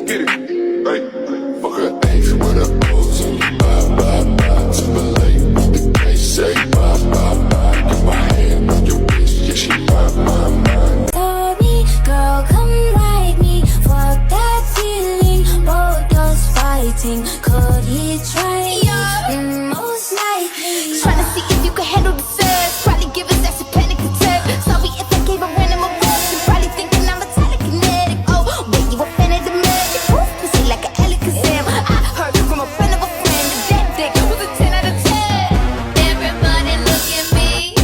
Get it. Right. Fuck her ex with her O's and bye, bye, bye. Timberlake, the case say bye, bye, bye. Get my hand on your wrist, yeah, she bye, bye, bye. Tell me, girl, come ride me. Fuck that feeling, both us fighting. Could he try me? Most likely. Tryna see if you can handle the surge. Probably give us that panic attack. Sorry if I gave a random emotion. Probably thinking I'm a telekinetic. Oh, wait, you offended the magic. Ooh, pussy like an Alakazam. I heard from a friend of a friend that dick was a 10 out of 10. Everybody look at me.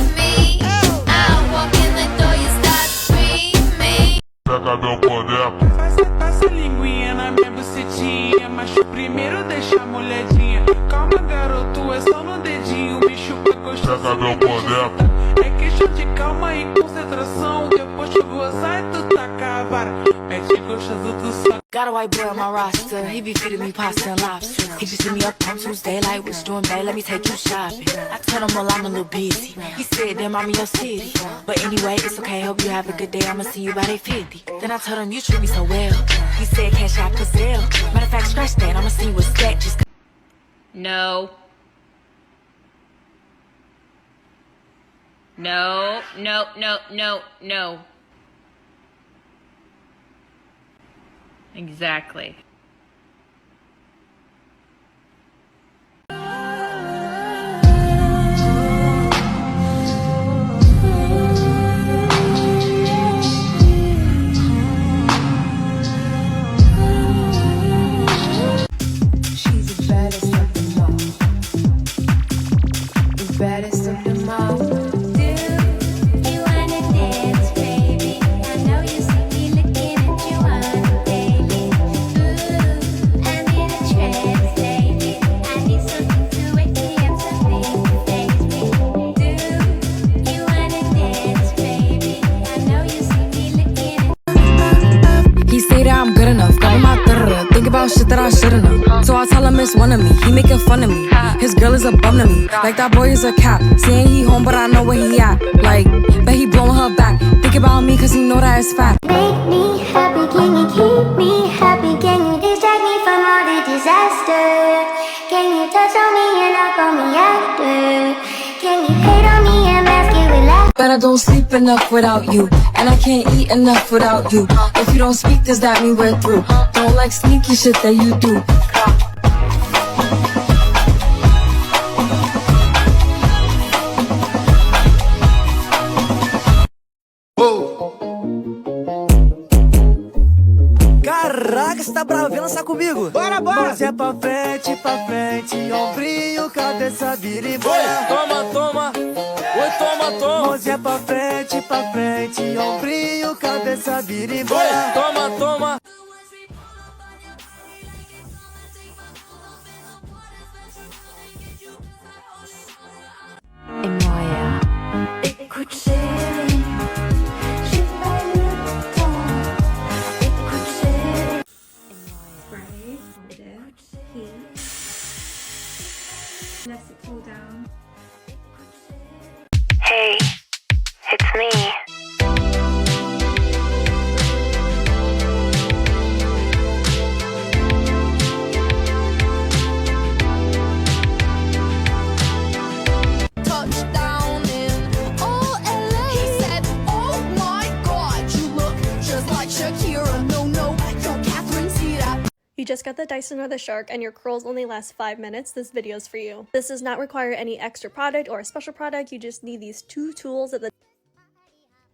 I walk in the door, you start screaming. Pega meu boneco. Faz essa linguinha na minha bucetinha, mas primeiro deixa a molhadinha. Calma, garoto, é só no dedinho. Me chupa gostoso. Pega meu boneco. É questão de calma e concentração. Depois que gozar, tu taca a vara. Mete gostoso, tu só. Got a white boy on my roster, he be feeding me pasta and lobster. He just hit me up on Tuesday like, what's doing, babe? Let me take you shopping. I told him, well, I'm a little busy. He said, damn, I'm in your city. But anyway, it's okay, hope you have a good day. I'ma see you by 8:50. Then I told him, you treat me so well. He said, cash out Brazil. Matter of fact, scratch that, I'ma see you a stack. Just No. No, no, no, no, no. Exactly. She's the baddest of them all. The baddest of them all. Do you wanna dance, baby? I know you see me looking at you on baby. Ooh, I'm in a trance, baby. I need something to wake me up, something to face me. Do you wanna dance, baby? I know you see me looking at he say that I'm good enough, got my think about shit that I shouldn't have. So I tell him it's one of me, he making fun of me. His girl is a bum to me, like that boy is a cat. Saying he home, but I know where he at. Like, bet he blowing her back. Think about me, cause he know that it's fact. Make me happy, can you keep me happy? Can you distract me from all the disaster? Can you touch on me and knock on me after? Can you hate on me and mask it with laughter? But I don't sleep enough without you, and I can't eat enough without you. If you don't speak, does that mean we're through? Don't like sneaky shit that you do. Caraca, você tá bravo? Vem lançar comigo. Bora, bora! Mãozinha pra frente, ombrinho, cabeça, vira e bora. Toma, toma. Oi, toma, toma. Mãozinha pra frente, ombrinho, cabeça, vira e bora. Toma, toma. Et moi, écoute chérie, j'ai pas le temps. Écoute chérie. Right, hold it, heat, let it cool down. Hey, it's me. Touchdown in LA. He said, oh my god, you look just like Shakira. No, you're Catherine Zeta. You just got the Dyson or the Shark and your curls only last 5 minutes, this video's for you. This does not require any extra product or a special product, you just need these two tools at the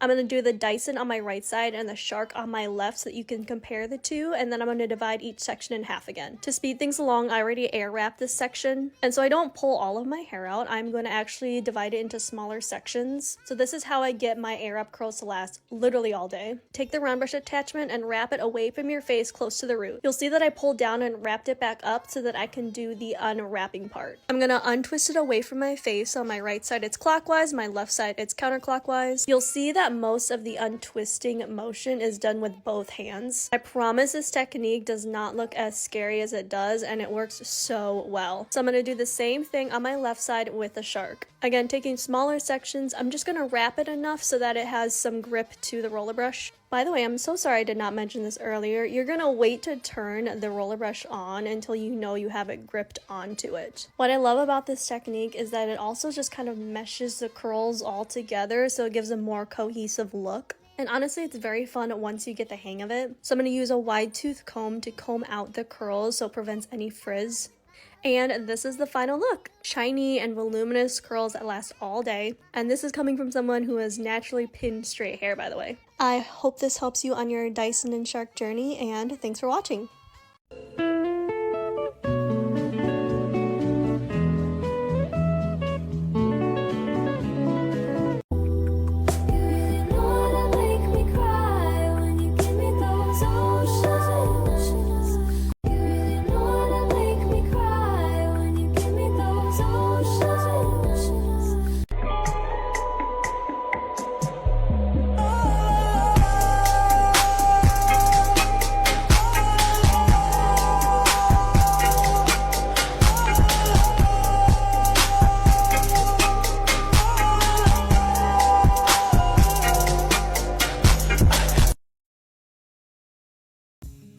I'm going to do the Dyson on my right side and the Shark on my left so that you can compare the two, and then I'm going to divide each section in half again. To speed things along, I already air wrapped this section, and so I don't pull all of my hair out. I'm going to actually divide it into smaller sections. So this is how I get my air wrap curls to last literally all day. Take the round brush attachment and wrap it away from your face close to the root. You'll see that I pulled down and wrapped it back up so that I can do the unwrapping part. I'm going to untwist it away from my face. On my right side it's clockwise, my left side it's counterclockwise. You'll see that most of the untwisting motion is done with both hands. I promise this technique does not look as scary as it does, and it works so well. So I'm going to do the same thing on my left side with the Shark. Again, taking smaller sections, I'm just gonna wrap it enough so that it has some grip to the roller brush. By the way, I'm so sorry I did not mention this earlier. You're gonna wait to turn the roller brush on until you know you have it gripped onto it. What I love about this technique is that it also just kind of meshes the curls all together, so it gives a more cohesive look. And honestly, it's very fun once you get the hang of it. So I'm gonna use a wide tooth comb to comb out the curls so it prevents any frizz. And this is the final look. Shiny and voluminous curls that last all day. And this is coming from someone who has naturally pinned straight hair, by the way. I hope this helps you on your Dyson and Shark journey, and thanks for watching.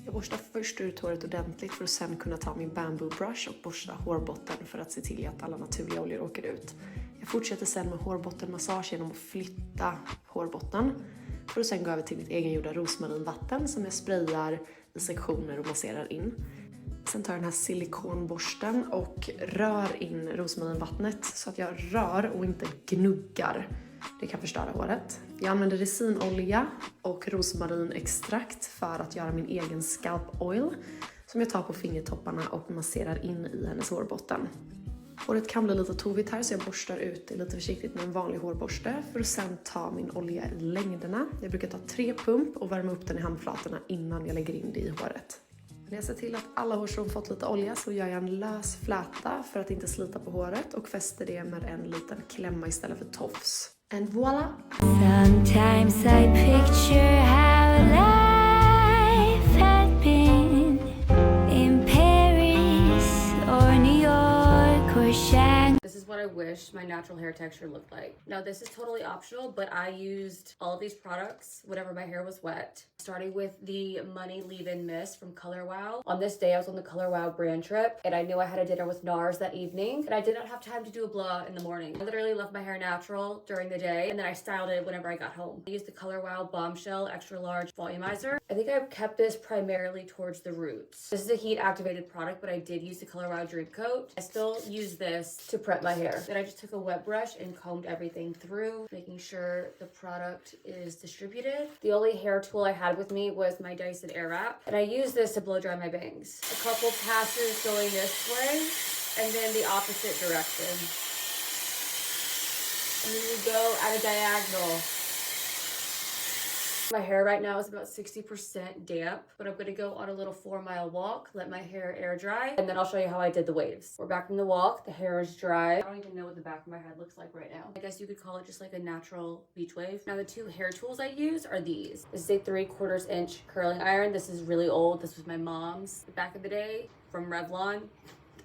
Jag borstar först ut håret ordentligt för att sen kunna ta min bamboo brush och borsta hårbotten för att se till att alla naturliga oljor åker ut. Jag fortsätter sen med hårbottenmassage genom att flytta hårbotten för att sen gå över till mitt egengjorda rosmarinvatten som jag sprayar i sektioner och masserar in. Sen tar jag den här silikonborsten och rör in rosmarinvattnet så att jag rör och inte gnuggar. Det kan förstöra håret. Jag använder resinolja och rosmarinextrakt för att göra min egen scalp oil som jag tar på fingertopparna och masserar in i hennes hårbotten. Håret kan bli lite tovigt här så jag borstar ut det lite försiktigt med en vanlig hårborste för att sen ta min olja i längderna. Jag brukar ta 3 pump och värma upp den i handflatorna innan jag lägger in det i håret. När jag ser till att alla hårstrån fått lite olja så gör jag en lös fläta för att inte slita på håret och fäster det med en liten klämma istället för tofs. And voila! Sometimes I picture how life had been in Paris or New York or Shanghai. This is what I wish my natural hair texture looked like. Now this is totally optional, but I used all of these products whenever my hair was wet. Starting with the Money Leave-In Mist from Color Wow. On this day I was on the Color Wow brand trip and I knew I had a dinner with NARS that evening and I did not have time to do a blow in the morning. I literally left my hair natural during the day and then I styled it whenever I got home. I used the Color Wow Bombshell Extra Large Volumizer. I think I've kept this primarily towards the roots. This is a heat activated product, but I did use the Color Wow Dream Coat. I still use this to prep my hair. Then I just took a wet brush and combed everything through, making sure the product is distributed. The only hair tool I had with me was my Dyson Airwrap, and I use this to blow dry my bangs. A couple passes going this way, and then the opposite direction. And then you go at a diagonal. My hair right now is about 60% damp, but I'm gonna go on a little 4-mile walk, let my hair air dry, and then I'll show you how I did the waves. We're back from the walk, the hair is dry. I don't even know what the back of my head looks like right now. I guess you could call it just like a natural beach wave. Now the 2 hair tools I use are these. This is a 3/4 inch curling iron. This is really old. This was my mom's back in the day from Revlon.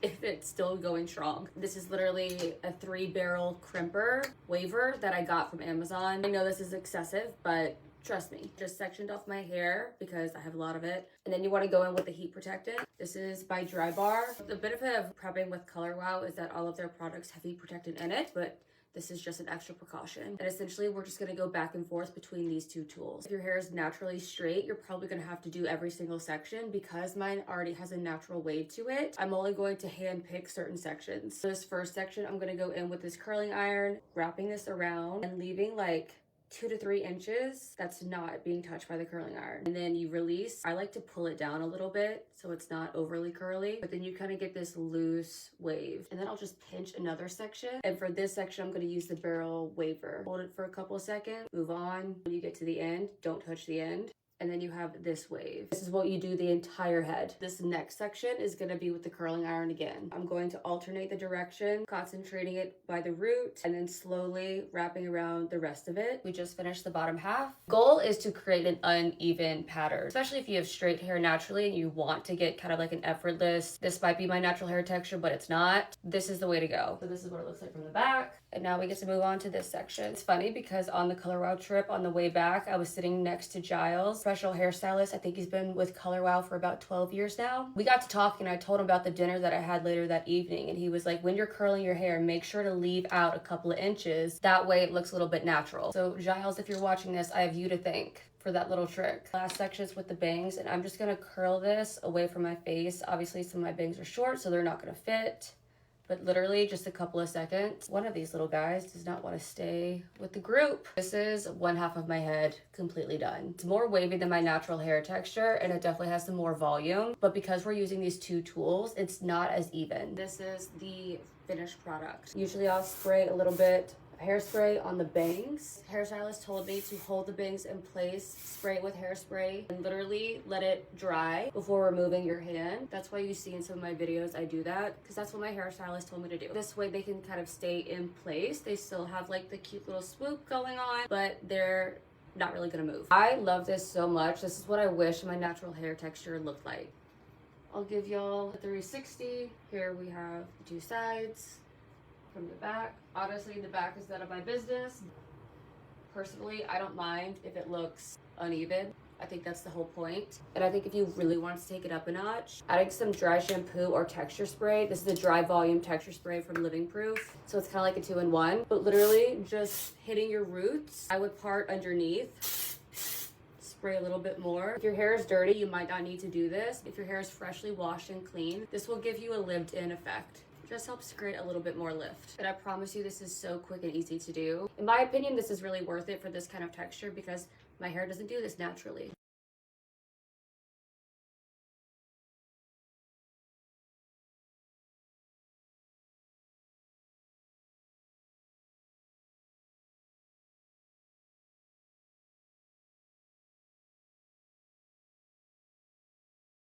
If it's still going strong. This is literally a 3-barrel crimper waver that I got from Amazon. I know this is excessive, but trust me, just sectioned off my hair because I have a lot of it. And then you want to go in with the heat protectant. This is by Dry Bar. The benefit of prepping with Color Wow is that all of their products have heat protectant in it, but this is just an extra precaution. And essentially we're just gonna go back and forth between these 2 tools. If your hair is naturally straight, you're probably gonna have to do every single section. Because mine already has a natural wave to it, I'm only going to hand pick certain sections. So this first section, I'm gonna go in with this curling iron, wrapping this around and leaving like 2 to 3 inches that's not being touched by the curling iron. And then you release. I like to pull it down a little bit so it's not overly curly, but then you kind of get this loose wave. And then I'll just pinch another section. And for this section, I'm going to use the barrel waver. Hold it for a couple of seconds, move on. When you get to the end, don't touch the end. And then you have this wave. This is what you do the entire head. This next section is going to be with the curling iron again. I'm going to alternate the direction, concentrating it by the root, and then slowly wrapping around the rest of it. We just finished the bottom half. Goal is to create an uneven pattern, especially if you have straight hair naturally and you want to get kind of like an effortless, this might be my natural hair texture, but it's not. This is the way to go. So this is what it looks like from the back. And now we get to move on to this section. It's funny because on the Color Wow trip on the way back, I was sitting next to Giles, professional hairstylist. I think he's been with Color Wow for about 12 years now. We got to talking and I told him about the dinner that I had later that evening. And he was like, when you're curling your hair, make sure to leave out a couple of inches. That way it looks a little bit natural. So Giles, if you're watching this, I have you to thank for that little trick. Last section is with the bangs, and I'm just gonna curl this away from my face. Obviously some of my bangs are short, so they're not gonna fit, but literally just a couple of seconds. One of these little guys does not want to stay with the group. This is one half of my head completely done. It's more wavy than my natural hair texture, and it definitely has some more volume, but because we're using these two tools, it's not as even. This is the finished product. Usually I'll spray a little bit hairspray on the bangs. Hairstylist told me to hold the bangs in place, spray it with hairspray, and literally let it dry before removing your hand. That's why you see in some of my videos I do that, because that's what my hairstylist told me to do. This way they can kind of stay in place. They still have like the cute little swoop going on, but they're not really gonna move. I love this so much. This is what I wish my natural hair texture looked like. I'll give y'all a 360. Here we have the two sides. From the back. Honestly, the back is none of my business. Personally, I don't mind if it looks uneven. I think that's the whole point. And I think if you really want to take it up a notch, adding some dry shampoo or texture spray. This is the dry volume texture spray from Living Proof. So it's kind of like a 2-in-1, but literally just hitting your roots. I would part underneath. Spray a little bit more. If your hair is dirty, you might not need to do this. If your hair is freshly washed and clean, this will give you a lived-in effect. Just helps create a little bit more lift. And I promise you this is so quick and easy to do. In my opinion, this is really worth it for this kind of texture because my hair doesn't do this naturally.